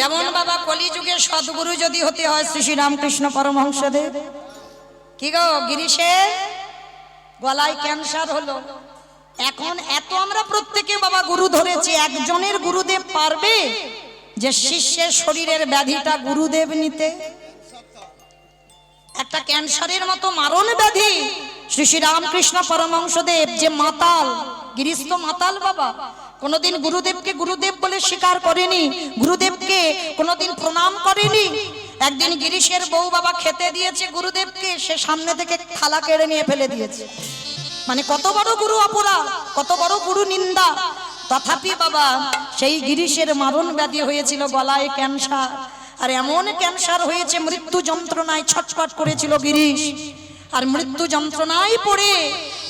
যেমন বাবা কলিযুগে সদ্গুরু যদি হতে হয় শ্রী শ্রী রামকৃষ্ণ পরমহংসদেব, কি গো গিরিশের গলায় ক্যান্সার হলো, এখন এত আমরা প্রত্যেকে বাবা গুরু ধরেছি, একজনের গুরুদেব পারবে যে শিষ্যের শরীরের ব্যাধিটা গুরুদেব নিতে? একটা ক্যান্সারের মতো মারণ ব্যাধি শ্রী শ্রী রামকৃষ্ণ পরমহংসদেব যে মাতাল, গিরিশ তো মাতাল বাবা, কোনদিন গুরুদেবকে গুরুদেব বলে স্বীকার করেনি, গুরুদেবকে কোনদিন প্রণাম করেনি। একদিন গিরিশের বউ বাবা খেতে দিয়েছে গুরুদেবকে, সে সামনে থেকে থালা কেড়ে নিয়ে ফেলে দিয়েছে। মানে কত বড় গুরু অপরাধ, কত বড় গুরু নিন্দা। তথাপি বাবা সেই গিরিশের মারণ ব্যাধি হয়েছিল, গলায় ক্যান্সার, আর এমন ক্যান্সার হয়েছে মৃত্যু যন্ত্রণায় ছটফট করেছিল গিরিশ। আর মৃত্যু যন্ত্রণায় পড়ে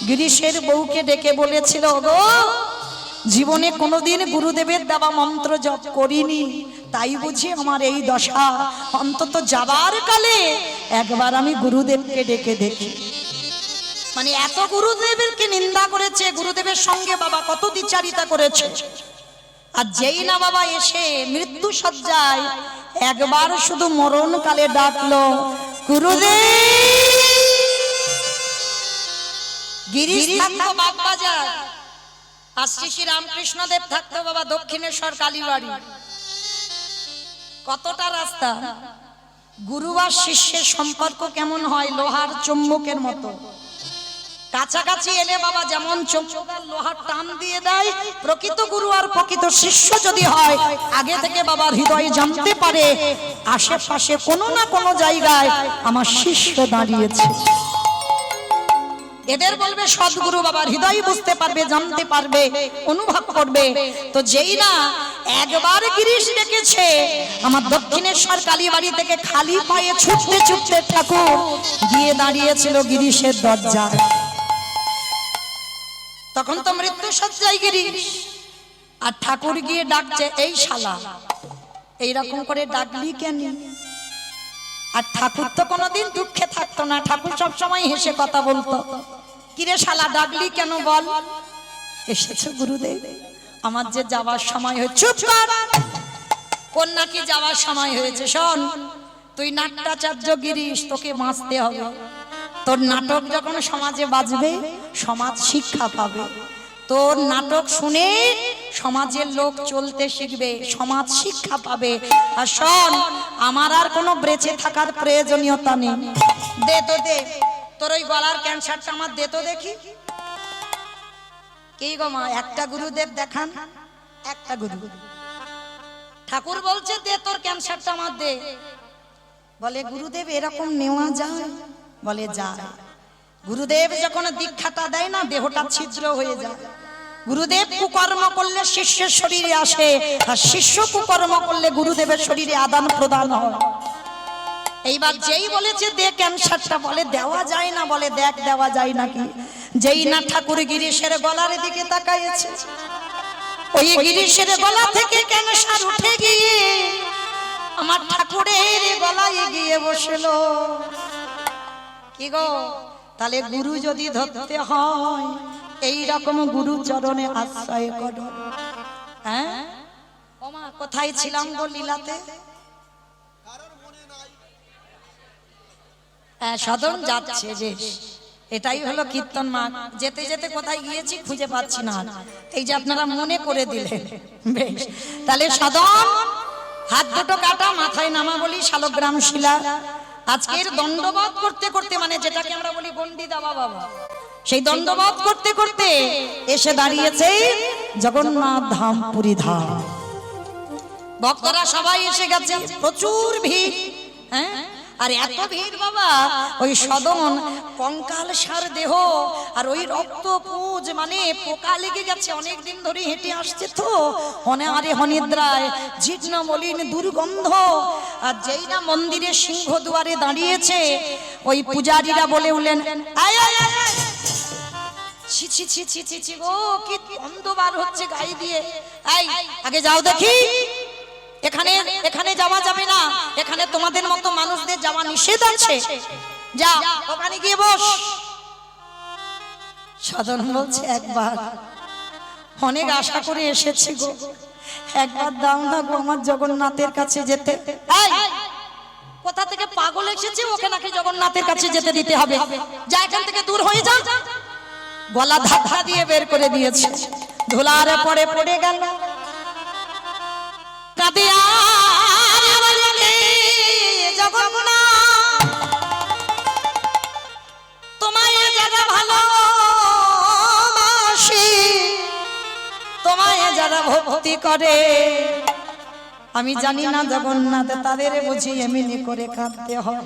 গিরিশের বউকে ডেকে বলেছিল, গো জীবনে কোনোদিন গুরুদেবের দেওয়া মন্ত্র জপ করিনি, তাই বুঝি আমার এই দশা, অন্তত যাবার কালে একবার আমি গুরুদেবকে ডেকে দেখি। মানে এত গুরুদেবেরকে নিন্দা করেছে, গুরুদেবের সঙ্গে বাবা কত দ্বিচারিতা করেছে। আর যেই না বাবা এসে মৃত্যু সজ্জায় একবার শুধু মরণ কালে ডাকলো, গুরুদেব। গিরিশ থাকতো বাগবাজার, আর শ্রী শ্রী রামকৃষ্ণ দেব থাকতো বাবা দক্ষিণেশ্বর কালীবাড়ি। কতটা রাস্তা। গুরু আর শিষ্যের সম্পর্ক কেমন হয়? লোহার চুম্বকের মতো। কাছাকাছি এলে বাবা যেমন চুম্বকের লোহার টান দিয়ে দেয়, প্রকৃত গুরু আর প্রকৃত শিষ্য যদি হয়, আগে থেকে বাবার হৃদয়ে জানতে পারে আশেপাশে কোনো না কোনো জায়গায় আমার শিষ্য দাঁড়িয়েছে। এদের বলবে সদ্গুরু, বাবার হৃদয় বুঝতে পারবে, জানতে পারবে, অনুভব করবে। তো যেই না একবার গিরিশ ডেকেছে, আমার দক্ষিণেশ্বর কালীবাড়ি থেকে খালি পায়ে ছুটতে ছুটতে ঠাকুর গিয়ে দাঁড়িয়েছিল গিরিশের দরজায়। তখন তো মৃত্যু সজ্জায় গিরিশ, আর ঠাকুর গিয়ে ডাকছে, এই শালা, এইরকম করে ডাকলি কেন? আর ঠাকুর তো কোনোদিন দুঃখে থাকতো না, ঠাকুর সবসময় হেসে কথা বলতো। কিরে শালা, ডাকলি কেন বল? এসেছে গুরুদেব, আমার যে যাওয়ার সময় হয়েছে। চুপ কর, কোন নাকি যাওয়ার সময় হয়েছে? শোন, তুই নাট্যাচার্য গিরিশ, তোকে বাঁচতে হবে। তোর নাটক যখন সমাজে বাজবে, সমাজ শিক্ষা পাবে। তোর নাটক শুনে সমাজের লোক চলতে শিখবে, সমাজ শিক্ষা পাবে। আর শোন, আমার আর কোনো বেঁচে থাকার প্রয়োজনীয়তা নেই। দে তো দে, তোর ওই গলার ক্যান্সারটা আমার দে তো দেখি। কি গো মা, একটা গুরুদেব দেখান, একটা গুরু। ঠাকুর বলছে দে তোর ক্যান্সারটা আমার দে। বলে গুরুদেব এরকম নেওয়া যায়? বলে যায়। গুরুদেব যখন দীক্ষাটা দেয় না, দেহটা ছিদ্র হয়ে যায়। গুরুদেব কুকর্ম করলে শিষ্যের শরীরে আসে, আর শিষ্য কুকর্ম করলে গুরুদেবের শরীরে আদান প্রদান হয়। এইবার যেই বলেছে দে ক্যান্সারটা, বলে দেওয়া যায় না। বলে দেখ দেওয়া যায় নাকি। যেই না ঠাকুর গিরিশের গলার দিকে তাকাইছে, ওই গিরিশের গলা থেকে ক্যান্সার উঠে গিয়ে আমার ঠাকুরের গলায় গিয়ে বসলো। কি গো, তাহলে গুরু যদি ধরতে হয়, এই রকম গুরু চরণে আশ্রয় করো। হ্যাঁ ওমা, কোথায় ছিলাম গো লীলাতে? হ্যাঁ, সদন যাচ্ছে যে, এটাই হলো কীর্তন মাঠ। যেতে যেতে কোথায় গিয়েছি খুঁজে পাচ্ছি না, এই যে আপনারা মনে করে দিলেন। বেশ, তাহলে সদন, হাত দুটো কাটা, মাথায় নামা বলি শালগ্রাম শিলা। আজকের দণ্ডবোধ করতে করতে, মানে যেটাকে আমরা বলি গন্ডি দেওয়া বাবা, সেই দণ্ডবোধ করতে করতে এসে দাঁড়িয়েছে জগন্নাথ ধাম, পুরী ধাম। ভক্তরা সবাই এসে গেছে, প্রচুর ভিড়। হ্যাঁ, আর এত ভিড় বাবা, ওই সদন কঙ্কাল সার দেহ, আর ওই রক্ত পুজ, মানে পোকা লেগে গেছে, অনেকদিন ধরে হেঁটে আসছে তো, অনাহারে অনিদ্রায়, জীর্ণ মলিন দুর্গন্ধ। আর যেই না মন্দিরের সিংহ দুয়ারে দাঁড়িয়েছে, ওই পূজারীরা বলে উঠলেন, আয় আয় আয়, ছি ছি ছি ছি ছি ছি গো, কি গন্ধ বার হচ্ছে গায়ে দিয়ে। এই আগে যাও দেখি, এখানে এখানে যাওয়া যাবে না, এখানে তোমাদের মতো মানুষদের যাওয়া নিষেধ আছে, যা ওখানে গিয়ে বস। সদন বলছে, একবার অনেক আশা করে এসেছি গো, একবার দাও না গো আমার জগন্নাথের কাছে যেতে। এই কোথা থেকে পাগল এসেছে, ওকে নাকি জগন্নাথের কাছে যেতে দিতে হবে? যা এখান থেকে দূর হয়ে যা। গলা ধাক্কা দিয়ে বের করে দিয়েছে, ধুলার পরে পড়ে গেল। কাঁদে আর বলে, জগন্নাথ তোমায় যারা ভালোবাসে, তোমায় যারা ভক্তি করে, আমি জানি না জগন্নাথ তাদের বুঝি এমনি করে কাঁদতে হয়।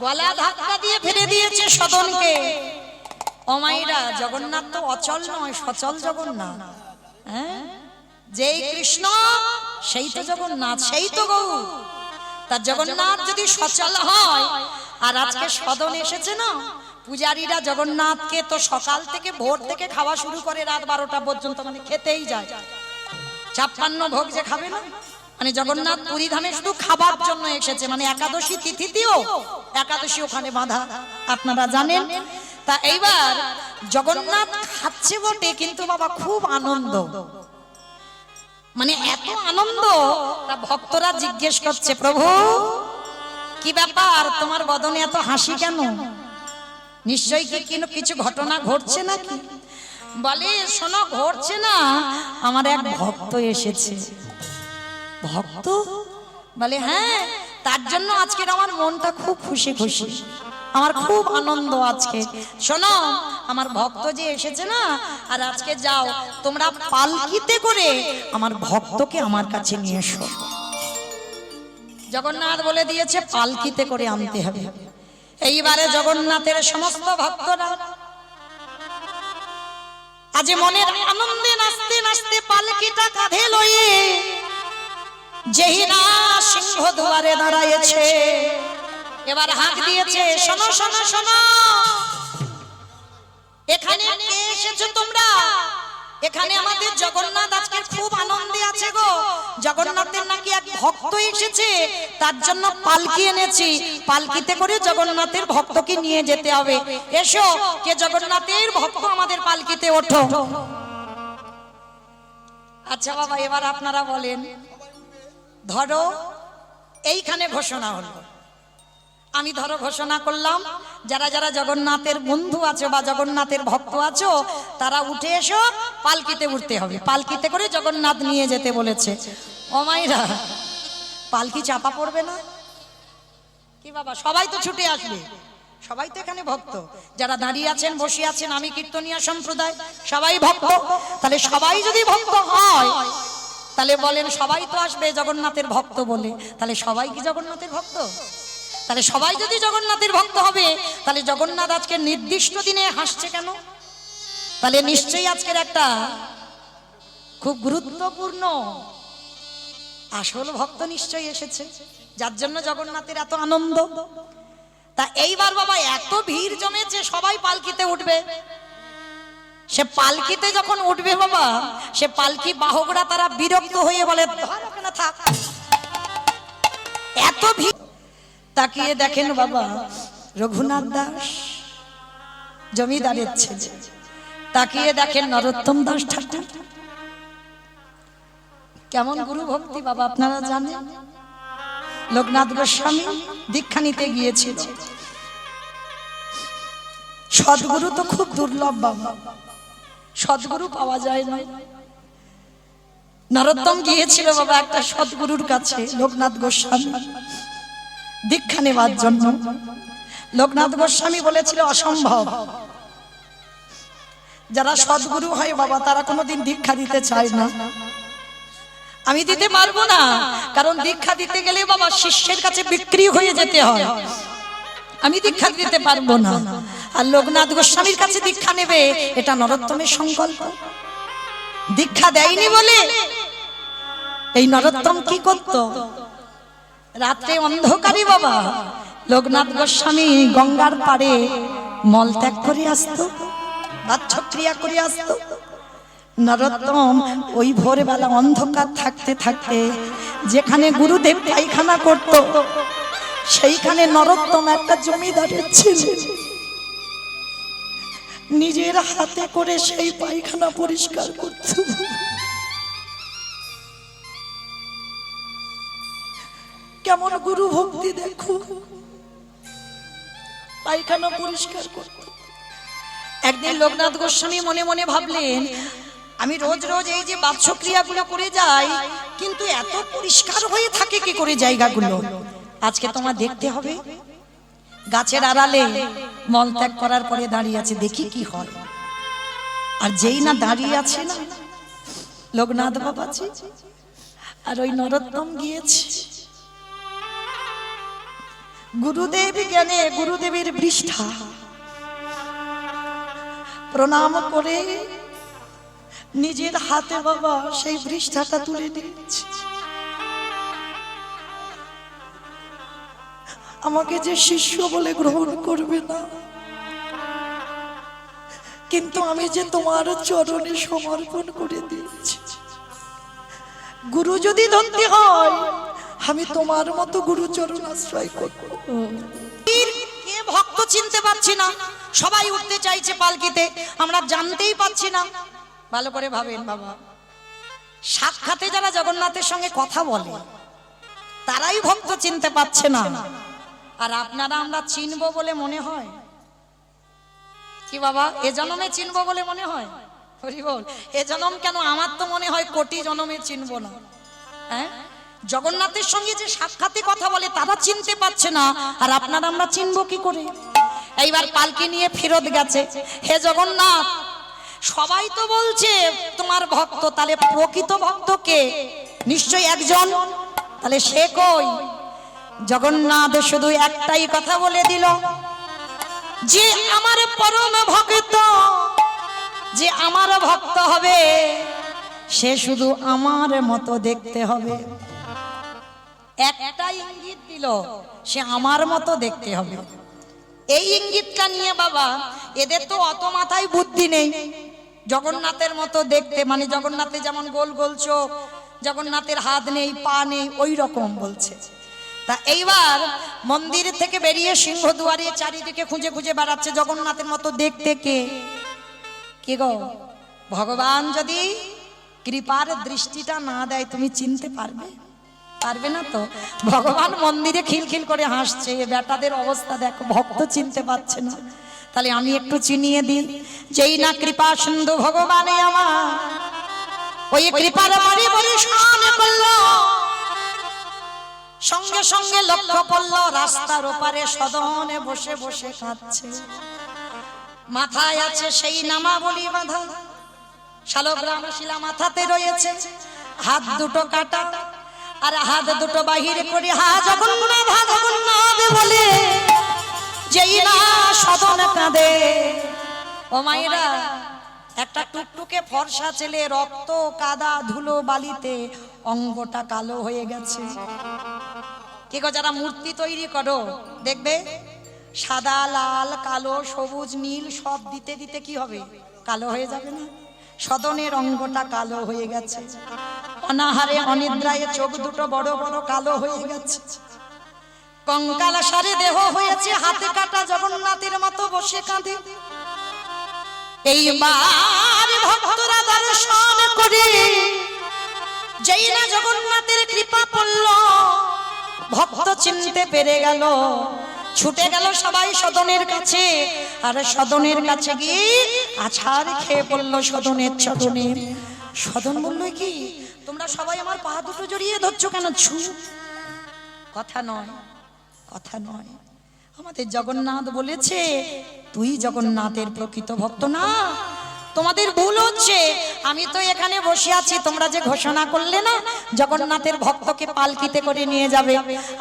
গলা ধাক্কা দিয়ে ফেলে দিয়েছে সদনকে। ও মাইরা, জগন্নাথ তো অচল নয়, সচল জগন্নাথ। হ্যাঁ, যেই কৃষ্ণ সেই তো জগন্নাথ, সেই তো গৌর। তার জগন্নাথ যদি সচল হয়, আর আজকে সদন এসেছে না, পূজারীরা জগন্নাথকে তো সকাল থেকে ভোর থেকে খাওয়া শুরু করে রাত 12টা পর্যন্ত, মানে খেতেই যায়। 56 ভোগ যে খাবে না, মানে জগন্নাথ পুরী ধামে শুধু খাবার জন্য এসেছে। মানে একাদশী তিথিতেও একাদশী ওখানে বাঁধা, আপনারা জানেন। তা এইবার জগন্নাথ খাচ্ছে বটে, কিন্তু বাবা খুব আনন্দ, মানে এত আনন্দ, তা ভক্তরা জিজ্ঞেস করছে, প্রভু কি ব্যাপার, তোমার বদনে এত হাসি কেন? নিশ্চয়ই কি কিছু ঘটনা ঘটছে নাকি? বলে, শোনো, ঘটছে না, আমার এক ভক্ত এসেছে। ভক্ত? বলে হ্যাঁ, তার জন্য আজকের আমার মনটা খুব খুশি খুশি, আমার খুব আনন্দ আজকে। শোনো, আমার ভক্ত যে এসেছে না, আর আজকে যাও তোমরা পালকিতে করে আমার ভক্তকে আমার কাছে নিয়ে এসো। জগন্নাথ বলে দিয়েছে পালকিতে করে আনতে হবে। এইবারে জগন্নাথের সমস্ত ভক্তরা আজ মনের আনন্দে নাচতে নাচতে পালকিটা কাঁধে লয়ে যেই না সিংহ দুয়ারে দাঁড়ায়েছে, এবার হাঁক দিয়েছে, শোনো শোনো শোনো, এখানে কে এসেছো তোমরা? এখানে আমাদের জগন্নাথ আজকে খুব আনন্দে আছে গো। জগন্নাথের নাকি এক ভক্ত এসেছে, তার জন্য পালকি এনেছি, পালকিতে করে জগন্নাথের ভক্তকে নিয়ে যেতে হবে। এসো, কে জগন্নাথের ভক্ত আমাদের পালকিতে ওঠো। আচ্ছা বাবা, এবার আপনারা বলেন, ধরো এইখানে ঘোষণা হলো, আমি ধরো ঘোষণা করলাম, যারা যারা জগন্নাথের বন্ধু আছো বা জগন্নাথের ভক্ত আছো, তারা উঠে এসো, পালকিতে উঠতে হবে, পালকিতে করে জগন্নাথ নিয়ে যেতে বলেছে। ও মাইরা, পালকি চাপা পড়বে না কি বাবা? সবাই তো ছুটে আসবে, সবাই তো এখানে ভক্ত, যারা দাঁড়িয়ে আছেন বসে আছেন, আমি কীর্তনিয়া সম্প্রদায় সবাই ভক্ত। তাহলে সবাই যদি ভক্ত হয়, তাহলে বলেন সবাই তো আসবে জগন্নাথের ভক্ত বলে, তাহলে সবাই কি জগন্নাথের ভক্ত? তাহলে সবাই যদি জগন্নাথের ভক্ত হবে, তাহলে জগন্নাথ আজকে নির্দিষ্ট দিনে হাসছে কেন? তাহলে নিশ্চয়ই আজকের একটা খুব গুরুত্বপূর্ণ আসল ভক্ত নিশ্চয়ই এসেছে, যার জন্য জগন্নাথের এত আনন্দ। তা এইবার বাবা এত ভিড় জমেছে, সবাই পালকিতে উঠবে। সে পালকিতে যখন উঠবে বাবা, সে পালকি বাহকরা তারা বিরক্ত হয়ে বলে, থাক, এত ভিড়। তাকিয়ে দেখেন বাবা, রঘুনাথ দাস জমিদারের ছেলে, তাকিয়ে দেখেন নরোত্তম দাস ঠাকুর, কেমন গুরু ভক্তি বাবা আপনারা জানেন। লোকনাথ গোস্বামী দীক্ষা নিতে গিয়েছিল, সদ্গুরু তো খুব দুর্লভ বাবা, সদ্গুরু পাওয়া যায় না। নরোত্তম গিয়েছিল বাবা একটা সদ্গুরুর কাছে, লোকনাথ গোস্বামী, দীক্ষা নেওয়ার জন্য। লোকনাথ গোস্বামী বলেছিল অসম্ভব, যারা সদ্গুরু হয় বাবা তারা কোনোদিন দীক্ষা দিতে চায় না। আমি দিতে পারবো না, কারণ দীক্ষা দিতে গেলে বাবা শিষ্যের কাছে বিক্রি হয়ে যেতে হয়, আমি দীক্ষা দিতে পারবো না। আর লোকনাথ গোস্বামীর কাছে দীক্ষা নেবে, এটা নরোত্তমের সংকল্প। দীক্ষা দেয়নি বলে এই নরোত্তম কি করত? রাত্রে অন্ধকারে বাবা লোকনাথ গোস্বামী গঙ্গার পাড়ে মল ত্যাগ করে আসতো, বাচ্চক্রিয়া করে আসতো। নরোত্তম ওই ভোরবেলা অন্ধকার থাকতে থাকতে যেখানে গুরুদেব পায়খানা করত, সেইখানে নরোত্তম একটা জমিদারের ছেলে নিজের হাতে করে সেই পায়খানা পরিষ্কার করত। কেমন গুরু ভক্তি দেখো, পায়খানা পরিষ্কার করত। একদিন লোকনাথ গোস্বামী মনে মনে ভাবলেন, আমি রোজ রোজ এই যে বাচ্যক্রিয়াগুলো করে যাই, কিন্তু এত পরিষ্কার হয়ে থাকে কি করে জায়গাগুলো? আজকে তোমার দেখতে হবে। গাছের আড়ালে মলত্যাগ করার পরে দাঁড়িয়ে আছে, দেখি কি হয়। আর যেই না দাঁড়িয়ে আছে না লোকনাথ বাবাজি আর ওই নরোত্তম গিয়েছে, গুরুদেব জ্ঞানে গুরুদেবের পৃষ্ঠা প্রণাম করে নিজের হাতে বাবা সেই পৃষ্ঠাটা তুলে নিয়েছে। আমাকে যে শিষ্য বলে গ্রহণ করবে না, কিন্তু আমি যে তোমার চরণে সমর্পণ করে দিয়েছি। গুরু যদি ধরতে হয়, আমি তোমার মতো গুরু চরণ আশ্রয় করব। কে ভক্ত চিনতে পারছি না, সবাই উঠতে চাইছে পালকিতে, আমরা জানতেই পাচ্ছি না। ভালো করে ভাবেন বাবা, সাক্ষাতে যারা জগন্নাথের সঙ্গে কথা বলে তারাই ভক্ত চিনতে পারছে না, আর আপনারা আমরা চিনবো বলে মনে হয় কি বাবা? এ জন্মে চিনবো বলে মনে হয়? হরি বল। এ জন্ম কেন, আমার তো মনে হয় কোটি জন্মে চিনবো না। হ্যাঁ, জগন্নাথের সঙ্গে যে সাক্ষাতে কথা বলে তারা চিনতে পারছে না, আর আপনারা আমরা চিনবো কি করে? এইবার পালকি নিয়ে ফেরত গেছে। হে জগন্নাথ, সবাই তো বলছে তোমার ভক্ত, তাহলে প্রকৃত ভক্ত কে? নিশ্চয়ই একজন, তাহলে সে কই? জগন্নাথ শুধু একটাই কথা বলে দিল, যে আমার পরম ভক্ত, যে আমার ভক্ত হবে সে শুধু আমার মতো দেখতে হবে। একটা ইঙ্গিত দিল, সে আমার মতো দেখতে হবে। এই ইঙ্গিতটা নিয়ে বাবা এদের তো অত মাথায় বুদ্ধি নেই। জগন্নাথের মতো দেখতে মানে জগন্নাথে যেমন গোল গোল চোখ, জগন্নাথের হাত নেই পা নেই, ওই রকম বলছে। তা এইবার মন্দির থেকে বেরিয়ে সিংহদুয়ারে চারিদিকে খুঁজে খুঁজে বেড়াচ্ছে জগন্নাথের মতো দেখতে কে? কি গো, ভগবান যদি কৃপার দৃষ্টিটা না দেয় তুমি চিনতে পারবে? পারবে না তো। ভগবান মন্দিরে খিলখিল করে হাসছে, বেটাদের অবস্থা দেখো, ভক্ত চিনতে পারছে না। তাহলে আমি একটু চিনিয়ে দিই, যেই না কৃপা সিন্ধু ভগবানে আমার, ওই কৃপার বাড়ি বরিশান করলো, সঙ্গে সঙ্গে লক্ষ্য পড়লো রাস্তার ওপারে সদনে বসে বসে কাঁদছে। মাথায় আছে সেই নামাবলী বাঁধা, শালগ্রাম শিলা মাথাতে রয়েছে, হাত দুটো কাটা, আর হাত দুটো বাহির করে হা জগন্নাথ হা জগন্নাথ বলে যেই না সদন কাঁদে। ও মায়েরা, একটা টুকটুকে ফর্সা ছেলে রক্ত কাদা ধুলো বালিতে অঙ্গটা কালো হয়ে গেছে। কি গো, যারা মূর্তি তৈরি করো দেখবে সাদা লাল কালো সবুজ নীল সব দিতে দিতে কি হবে? কালো হয়ে যাবে না? সদনের অঙ্গটা কালো হয়ে গেছে, অনাহারে অনিদ্রায় চোখ দুটো বড় বড় কালো হয়ে গেছে, কঙ্কাল সারে দেহ হয়েছে, হাতে কাটা জগন্নাথের মতো বসে কাঁদে। এইবার ভক্তরা দর্শন করে যেই না জগন্নাথের কৃপা পড়ল, ভক্ত চিনতে পেরে গেল, ছুটে গেল সবাই সদনের কাছে, আর সদনের কাছে গিয়ে আছাড় খেয়ে পড়লো সদনের চরণে। সদন বলল, কি তোমরা সবাই আমার পা দুটো জড়িয়ে ধরছো কেন? ছু, কথা নয়, কথা নয়। আমাদের জগন্নাথ বলেছে তুই জগন্নাথের প্রকৃত ভক্ত না, তোমাদের ভুল হচ্ছে। আমি তো এখানে বসে আছি, তোমরা যে ঘোষণা করলে না জগন্নাথের ভক্তকে পালকিতে করে নিয়ে যাবে,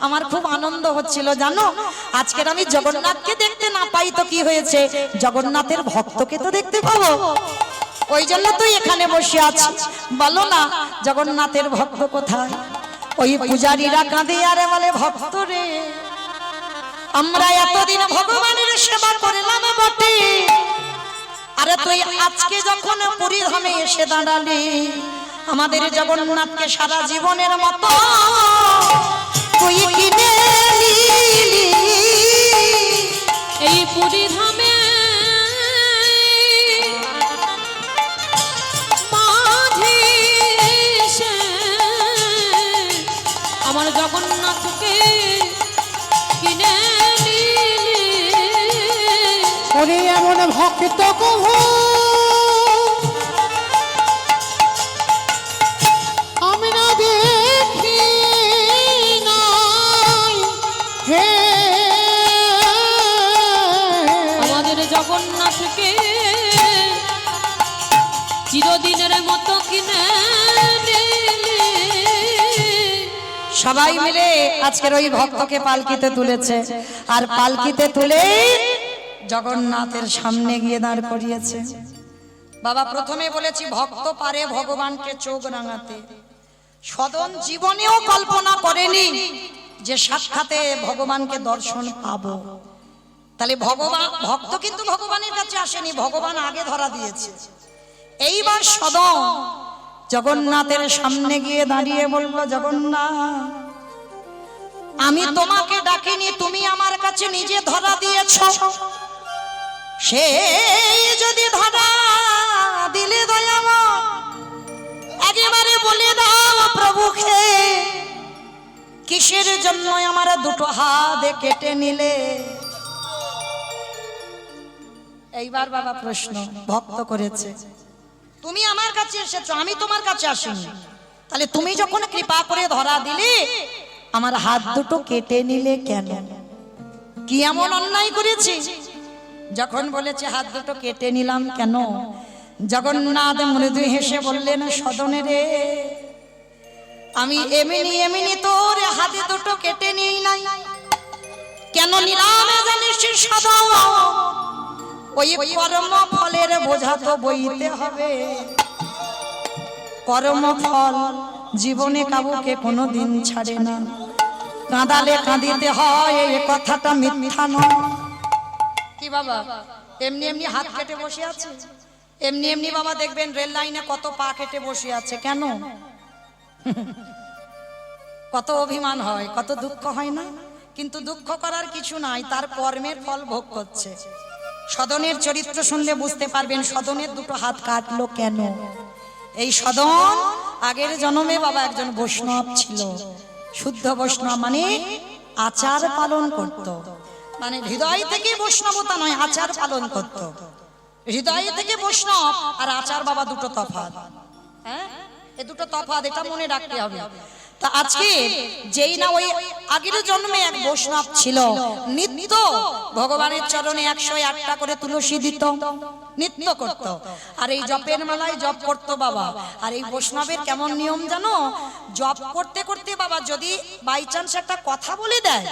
আমার খুব আনন্দ হচ্ছিল জানো। আজকের আমি জগন্নাথকে দেখতে না পাই তো কি হয়েছে, জগন্নাথের ভক্তকে তো দেখতে পাবো, ওই জন্য তুই এখানে বসে আছিস। বলো না জগন্নাথের ভক্ত কোথায়? ওই পূজারীরা কাঁদে আর বলে, ভক্ত রে, আমরা এতদিন ভগবানের সেবা করলাম বটে, আরে তুই আজকে যখন পুরী ধামে এসে দাঁড়ালি, আমাদের জগন্নাথকে সারা জীবনের মতো তুই কিনে নিলি। এই পুরী ধামে মাঝে আমার জগন্নাথকে কিনে নিলে ওরে এমন ভক্ত কহ আমি না দেখি নাই হে আমাদের জগন্নাথকে চিরদিনের মতো কিনে নিলে সবাই মিলে আজকের ওই ভক্তকে পালকিতে তুলেছে আর পালকিতে তুলে জগন্নাথের সামনে গিয়ে দাঁড় করিয়েছে। বাবা প্রথমে বলেছি ভক্ত পারে ভগবানকে চোখ রাঙাতে, সদন জীবনেও কল্পনা করেনি যে সাক্ষাতে ভগবানকে দর্শন পাবো। তাহলে ভগবান ভক্ত কিন্তু ভগবানের কাছে আসেনি, ভগবান আগে ধরা দিয়েছে। এইবার সদন জগন্নাথের সামনে গিয়ে দাঁড়িয়ে বলল, জগন্নাথ আমি তোমাকে ডাকিনি, তুমি আমার কাছে নিজে ধরা দিয়েছ। সে যদি ধরা দিলে দয়াময় একেবারে বলে দাও প্রভুকে, কিসের জন্য আমার দুটো হাত কেটে নিলে? এইবার বাবা প্রশ্ন ভক্ত করেছে, তুমি আমার কাছে এসেছো, আমি তোমার কাছে আসিনি, তাহলে তুমি যখন কৃপা করে ধরা দিলে আমার হাত দুটো কেটে নিলে কেন? কি এমন অন্যায় করেছি? যখন বলেছে হাত দুটো কেটে নিলাম কেন, জগন্নাথ মৃদু হেসে বললেন, সদনে রে আমি এমনি এমনি তোর হাতে দুটো কেটে নিই নাই। কেন নিলাম জানিস সদন? ওই কর্ম ফলের বোঝা তো বইতে হবে। কর্ম ফল জীবনে কাউকে কোনোদিন ছাড়ে না, কাঁদালে কাঁদিতে হয়, এই কথাটা মিথ্যা নয়। কি বাবা এমনি এমনি হাত কেটে বসে আছে? এমনি এমনি বাবা দেখবেন রেল লাইনে কত পা কেটে বসে আছে, কেন? কত অভিমান হয়, কত দুঃখ হয় না? কিন্তু দুঃখ করার কিছু নাই, তার কর্মের ফল ভোগ করছে। সদনের চরিত্র শুনলে বুঝতে পারবেন সদনের দুটো হাত কাটলো কেন। এই সদন আগের জন্মে বাবা একজন বৈষ্ণব ছিল, শুদ্ধ বৈষ্ণব মানে আচার পালন করত, মানে হৃদয় থেকে বৈষ্ণবতা নয়, আচার পালন করত। হৃদয় থেকে বৈষ্ণব আর আচার বাবা দুটো তফাৎ, হ্যাঁ এই দুটো তফাৎ, এটা মনে রাখতে হবে। তা আজকে যেই না ওই আগের জন্মে এক বৈষ্ণব ছিল, নিত্য ভগবানের চরণে 108টা করে তুলসী দিত, নিত্য করত, আর এই জপের মালায় জপ করত বাবা। আর এই বৈষ্ণবের কেমন নিয়ম জানো? জপ করতে করতে বাবা যদি বাই চান্স একটা কথা বলে দেয়,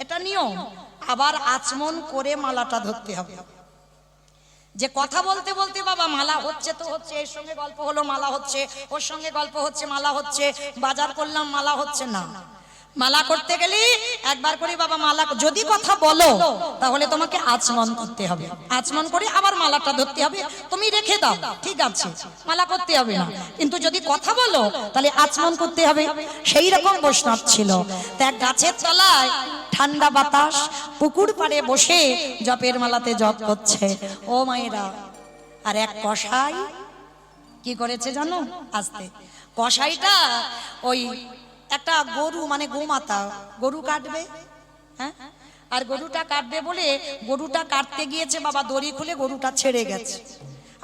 এটা নিয়ম, আবার আচমন করে মালাটা ধরতে হবে। যে কথা বলতে বলতে বাবা মালা হচ্ছে তো হচ্ছে, এর সঙ্গে গল্প হলো মালা হচ্ছে, ওর সঙ্গে গল্প হচ্ছে মালা হচ্ছে, বাজার করলাম মালা হচ্ছে না। মালা করতে গেলে একবার করে বাবা মালা যদি কথা বলো তাহলে তোমাকে আচমন করতে হবে, আচমন করে আবার মালাটা ধরতে হবে। তুমি রেখে দাও ঠিক আছে, মালা করতে হবে না, কিন্তু যদি কথা বলো তাহলে আচমন করতে হবে। সেই রকম বৈষ্ণব ছিল। তা এক গাছের তলায় ঠান্ডা বাতাস, পুকুর পাড়ে বসে জপের মালাতে জপ করছে ও মায়েরা। আর এক কসাই কি করেছে জানো? আস্তে কসাইটা ওই একটা গরু মানে গোমাতা, গরু কাটবে, হ্যাঁ, আর গরুটা কাটবে বলে গরুটা কাটতে গিয়েছে বাবা, দড়ি খুলে গরুটা ছেড়ে গেছে।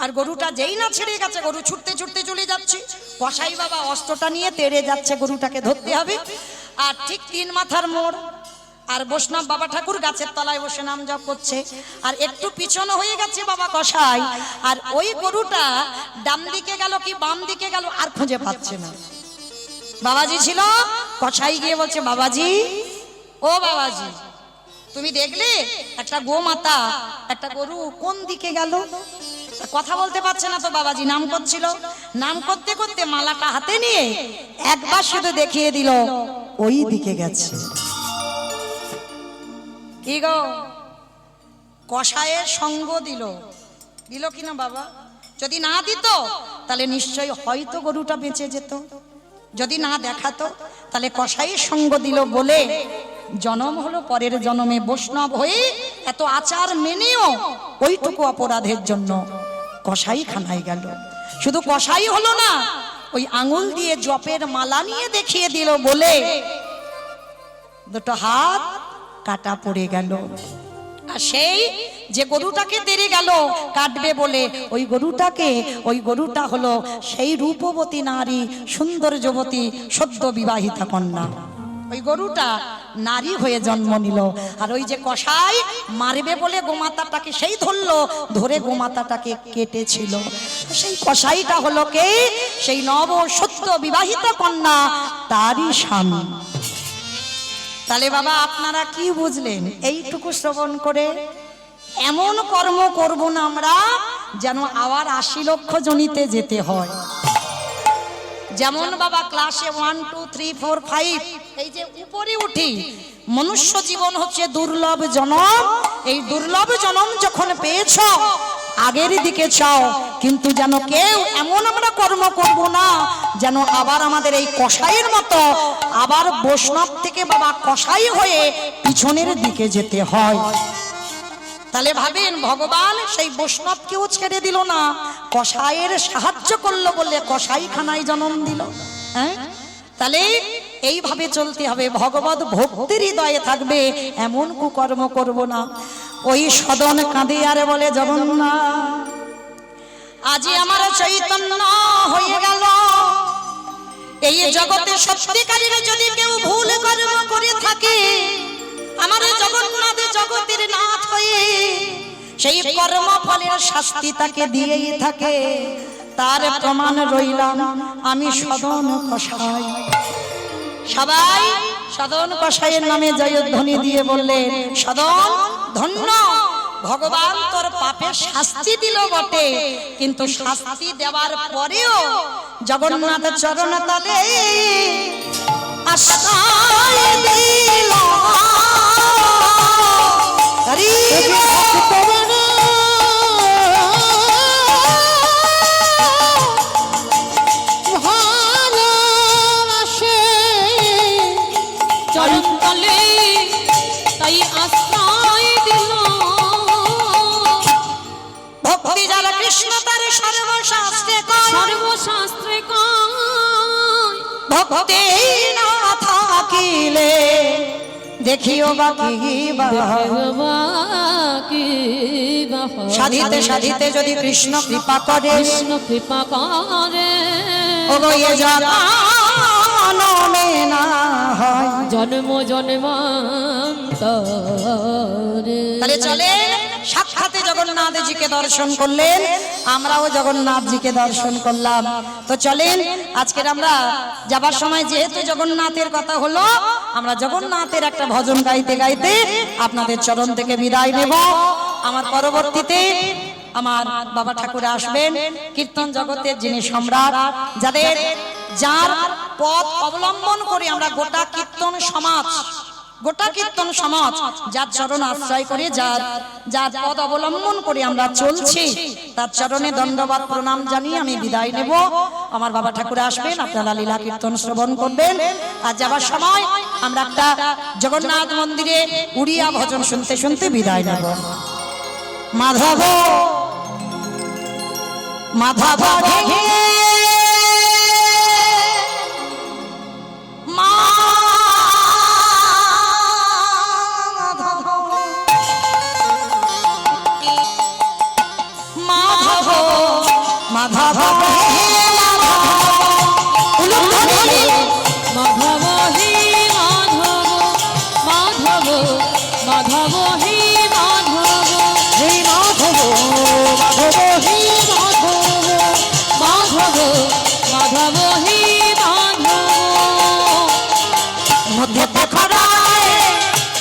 আর গরুটা যেই না ছেড়ে গেছে, গরু ছুটতে ছুটতে চলে যাচ্ছে। কসাই বাবা অস্ত্রটা নিয়ে তেড়ে যাচ্ছে, গরুটাকে ধরতে হবে। আর ঠিক 3 মাথার মোড়, আর বৈষ্ণব বাবা ঠাকুর গাছের তলায় বসে নাম জপ করছে, আর একটু পিছনে হয়ে গেছে বাবা কসাই। আর ওই গরুটা ডান দিকে গেল কি বাম দিকে গেল আর খুঁজে পাচ্ছে না। বাবাজি ছিল, কসাই গিয়ে বলছে, বাবাজি ও বাবাজি তুমি দেখলে একটা গোমাতা একটা গরু কোন দিকে গেল? কথা বলতে পারছে না তো বাবাজি নাম করছিল, নাম করতে করতে মালাটা হাতে নিয়ে একবার শুধু দেখিয়ে দিল ওই দিকে গেছে। কি গো, কসাইয়ের সঙ্গ দিল, দিল কিনা বাবা? যদি না দিত তাহলে নিশ্চয়ই হয়তো গরুটা বেঁচে যেত, যদি না দেখাতো তাহলে কসাইয়ের সঙ্গ দিল বলে জন্ম হলো। পরের জন্মে বৈষ্ণব হয়ে এত আচার মেনেও ওইটুকু অপরাধের জন্য কসাই খানায় গেল। শুধু কসাই হলো না, ওই আঙুল দিয়ে জপের মালা নিয়ে দেখিয়ে দিল বলে দুটো হাত কাটা পড়ে গেল। আর সেই যে গরুটাকে তেড়ে গেল কাটবে বলে, ওই গরুটা হলো সেই রূপবতী নারী, সুন্দর যুবতী, সদ্য বিবাহিতা কন্যা। ওই গরুটা নারী হয়ে জন্ম নিল। আর ওই যে কসাই মারবে বলে গোমাতাটাকে সেই ধরলো, ধরে গোমাতাটাকে কেটেছিল। সেই কসাইটা হলো কে? সেই নব সদ্য বিবাহিতা কন্যা, তারই স্বামী। তাহলে বাবা আপনারা কি বুঝলেন এইটুকু শ্রবণ করে? এমন কর্ম করব না আমরা যেন আবার 80 লক্ষ জনিতে যেতে হয়। যেমন বাবা ক্লাসে 1 2 3 4 5 এই যে উপরে উঠি, মনুষ্য জীবন হচ্ছে দুর্লভ জনম। এই দুর্লভ জনম যখন পেয়েছ আগের দিকে চাও, কিন্তু যেন কেউ এমন আমরা কর্ম করব না যেন আবার আমাদের এই কসাইয়ের মতো আবার বৈষ্ণব থেকে বাবা কসাই হয়ে পিছনের দিকে যেতে হয়। তাহলে ভাবেন ভগবান সেই বৈষ্ণবকেও ছেড়ে দিল না, কসাইয়ের সাহায্য করলো বলে কসাইখানায় জন্ম দিল। হ্যাঁ, তাহলে এইভাবে চলতে হবে, ভগবত ভক্তির হৃদয়ে থাকবে, এমন কুকর্ম করব না। ওই সদন কাঁদে আর বলে জগন্নাথ, আজি আমার চৈতন্য হয়ে গেল। এই জগতে সত্যিকারের যদি কেউ ভুল কর্ম করে থাকে, আমার জগন্নাথ জগতের নাথ হয়ে সেই কর্ম ফলের শাস্তি তাকে দিয়েই থাকে। তার প্রমাণ রইলাম আমি সদন কসাই। সবাই সদন কসাইয়ের নামে জয়ধ্বনি দিয়ে বললেন, সদন ধন্য, ভগবান তোর পাপের শাস্তি দিল বটে, কিন্তু শাস্তি দেওয়ার পরেও জগন্নাথ চরণ তলে আশ্রয় দিল। চরণ তলে তাই আশ্রয় দিল। ভক্তি যারা কৃষ্ণ তার সর্বশাস্ত্রে কয়, সর্বশাস্ত্রে কয়, ভক্তি না থাকিলে দেখিও বাকি সাধিতে সাধিতে যদি কৃষ্ণ কৃপা করে, কৃষ্ণ কৃপা করে, ওগো জনমে না হয় জন্ম জন্মান্তরে। তাহলে চলে সাক্ষাতে জগন্নাথজিকে দর্শন করলেন, আমরাও জগন্নাথজিকে দর্শন করলাম। তো চলেন আজকের আমরা যাবার সময় যেহেতু জগন্নাথের কথা হলো, আমরা জগন্নাথের একটা ভজন গাইতে গাইতে আপনাদের চরণ থেকে বিদায় নেব। আমার পরবর্তীতে আমার বাবা ঠাকুর আসবেন, কীর্তন জগতের যিনি সম্রাট, যার পথ অবলম্বন করে আমরা গোটা কীর্তন সমাজ যার চরণ আশ্রয় করে, যার পথ অবলম্বন করে আমরা চলছি, তার চরণে দণ্ডবাদ প্রণাম জানিয়ে আমি বিদায় নেব। আমার বাবা ঠাকুর আসবেন, আপনারা লীলা কীর্তন শ্রবণ করবেন। আর যাবার সময় আমরা একটা জগন্নাথ মন্দিরে উড়িয়া ভজন শুনতে শুনতে বিদায় নেব। মাধব মাধব মাধব মাধব হে মাধব, মাধব হে মাধব, হে মাধব মাধব হে মাধব, মাধব মাধব হে মাধব। মধ্যে পাখরায়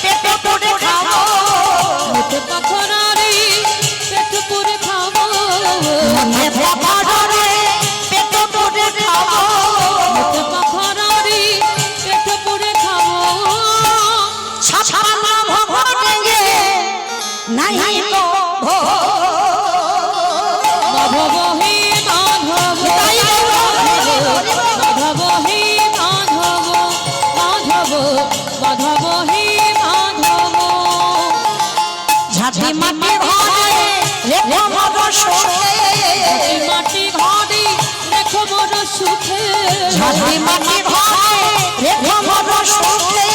পেটে পড়ে খাবো, মধ্যে পাখরারে পেট পুরে খাবো, মধ্যে পাখরায় পেটে পড়ে খাবো, মধ্যে পাখরারে পেট পুরে খাবো। ছাছানা ভবটেঙ্গে নাই তো মাধব হে মাধব, মাধব হে মাধব, মাধব মাধব হে মাধব। ঝাঁঝি মাটি ঘরে রেখো মর সুখে, মাটি ঘরে রেখো মোর সুখে, ঝাঁঝি মাটি ঘরে রেখো মর সুখে,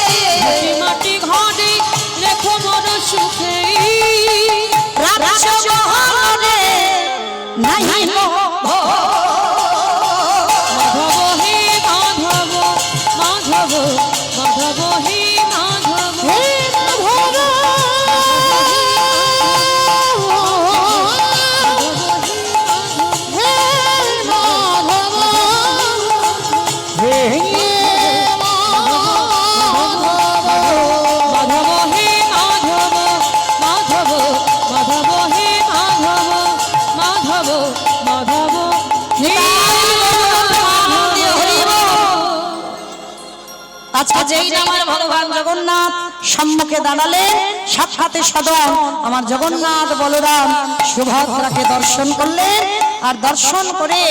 আচ্ছা যেই না আমার ভগবান জগন্নাথ সম্মুখে দাঁড়ালেন, সাক্ষাতে সদন আমার জগন্নাথ বলরাম সুভদ্রাকে দর্শন করলেন, আর দর্শন করে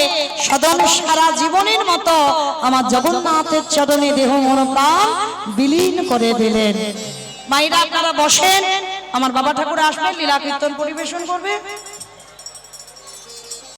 সদন সারা জীবনের মতো আমার জগন্নাথের চরণে দেহ মন প্রাণ বিলীন করে দিলেন। মায়েরা আপনারা বসেন, আমার বাবা ঠাকুর আসবে, লীলা কীর্তন পরিবেশন করবে।